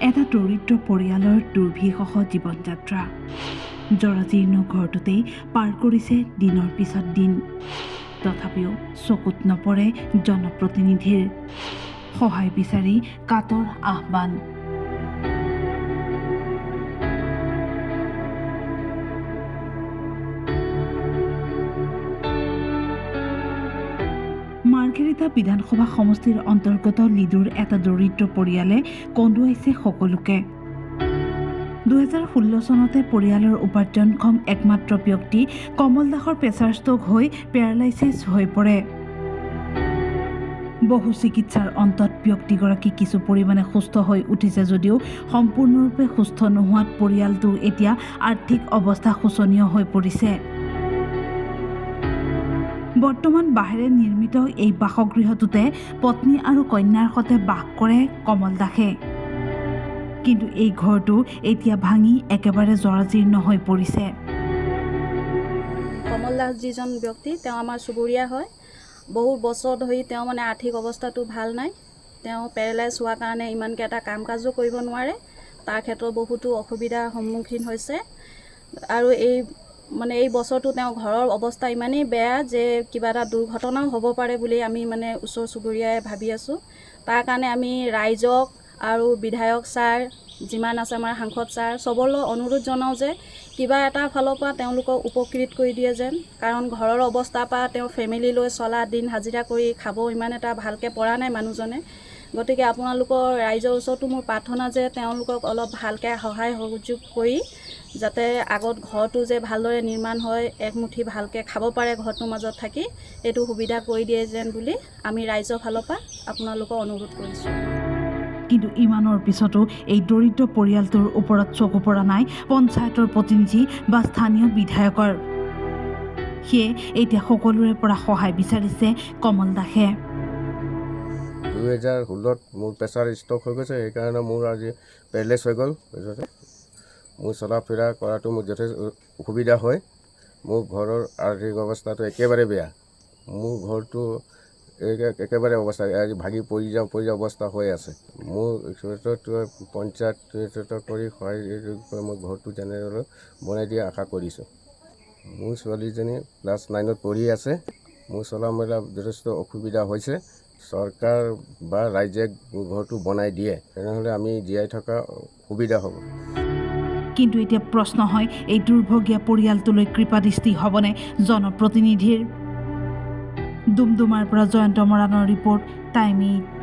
এটা দৰিদ্ৰ পৰিয়ালৰ দুৰ্বিষহ জীৱন-যাত্ৰা। জৰাজীৰ্ণ ঘৰটোতেই পাৰ কৰিছে দিনৰ পিছত দিন। তথাপিও চকুত নপৰে জনপ্ৰতিনিধিৰ। সহায় বিচাৰি কাতৰ আহ্বান। মাৰ্ঘেৰিটা বিধানসভা সমষ্টিৰ অন্তৰ্গত লিডুৰ এটা দৰিদ্ৰ পৰিয়ালে কন্দুৱাইছে সকলোকে। 2016 চনতে পৰিয়ালৰ উপাৰ্জনক্ষম একমাত্ৰ ব্যক্তি কমল দাসৰ প্ৰেছাৰ ষ্ট্ৰোক হৈ পেৰালাইছিছ হৈ পৰে। বহু চিকিৎসাৰ অন্তত ব্যক্তিগৰাকী কিছু পৰিমাণে সুস্থ হৈ উঠিছে যদিও সম্পূৰ্ণৰূপে সুস্থ নোহোৱাত পৰিয়ালটো এতিয়া আৰ্থিক অৱস্থা শোচনীয় হৈ পৰিছে। বৰ্তমান বাঁহেৰে নিৰ্মিত এই বাসগৃহটোতে পত্নী আৰু কন্যাৰ সৈতে বাস কৰে কমল দাসে। কিন্তু এই ঘৰটো এতিয়া ভাঙি একেবাৰে জৰাজীৰ্ণ হৈ পৰিছে। কমল দাস যিজন ব্যক্তি তেওঁ আমাৰ চুবুৰীয়া হয়। বহু বছৰ ধৰি তেওঁ মানে আৰ্থিক অৱস্থাটো ভাল নাই। তেওঁ পেৰালাইজ হোৱাৰ কাৰণে ইমানকৈ এটা কাম কাজো কৰিব নোৱাৰে। তাৰ ক্ষেত্ৰত বহুতো অসুবিধাৰ সন্মুখীন হৈছে। আৰু এই বছৰটো তেওঁ ঘৰৰ অৱস্থা ইমানেই বেয়া যে কিবা এটা দুৰ্ঘটনাও হ'ব পাৰে বুলি আমি মানে ওচৰ চুবুৰীয়াই ভাবি আছোঁ। তাৰ কাৰণে আমি ৰাইজক আৰু বিধায়ক ছাৰ যিমান আছে আমাৰ সাংসদ ছাৰ চবলৈ অনুৰোধ জনাওঁ যে কিবা এটা ফালৰ পৰা তেওঁলোকক উপকৃত কৰি দিয়ে যেন। কাৰণ ঘৰৰ অৱস্থাৰ পৰা তেওঁ ফেমিলি লৈ চলা দিন হাজিৰা কৰি খাব ইমান এটা ভালকৈ পৰা নাই মানুহজনে। গতিকে আপোনালোকৰ ৰাইজৰ ওচৰতো মোৰ প্ৰাৰ্থনা যে তেওঁলোকক অলপ ভালকৈ সহায় সহযোগ কৰি যাতে আগত ঘৰটো যে ভালদৰে নিৰ্মাণ হয়, একমুঠি ভালকৈ খাব পাৰে ঘৰটোৰ মাজত থাকি, এইটো সুবিধা কৰি দিয়ে যেন বুলি আমি ৰাইজৰ ফালৰ পৰা আপোনালোকক অনুৰোধ কৰিছোঁ। কিন্তু ইমানৰ পিছতো এই দৰিদ্ৰ পৰিয়ালটোৰ ওপৰত চকু পৰা নাই পঞ্চায়তৰ প্ৰতিনিধি বা স্থানীয় বিধায়কৰ। সেয়ে এতিয়া সকলোৰে পৰা সহায় বিচাৰিছে কমল দাসে। 2016ত মোৰ প্ৰেছাৰ ষ্ট্ৰোক হৈ গৈছে, সেইকাৰণে মোৰ আজি পেৰালাইজ হৈ গ'ল। মোৰ চলা ফিৰা কৰাটো মোৰ যথেষ্ট অসুবিধা হয়। মোৰ ঘৰৰ আৰ্থিক অৱস্থাটো একেবাৰে বেয়া। মোৰ ঘৰটো একেবাৰে অৱস্থা আজি ভাগি পৰি যোৱা অৱস্থা হৈ আছে। মোৰ পঞ্চায়ত কৰি সহায় মই ঘৰটো যেনেদৰে বনাই দিয়া আশা কৰিছোঁ। মোৰ ছোৱালীজনী ক্লাছ 9ত পঢ়ি আছে। মোৰ চলা মেলা যথেষ্ট অসুবিধা হৈছে। চৰকাৰ বা ৰাইজে ঘৰটো বনাই দিয়ে তেনেহ'লে আমি জীয়াই থকা সুবিধা হ'ব। কিন্তু এতিয়া প্ৰশ্ন হয়, এই দুৰ্ভগীয়া পৰিয়ালটোলৈ কৃপাদৃষ্টি হ'বনে জনপ্ৰতিনিধিৰ? ডুমডুমাৰ পৰা জয়ন্ত মৰাণৰ ৰিপৰ্ট, টাইম 8।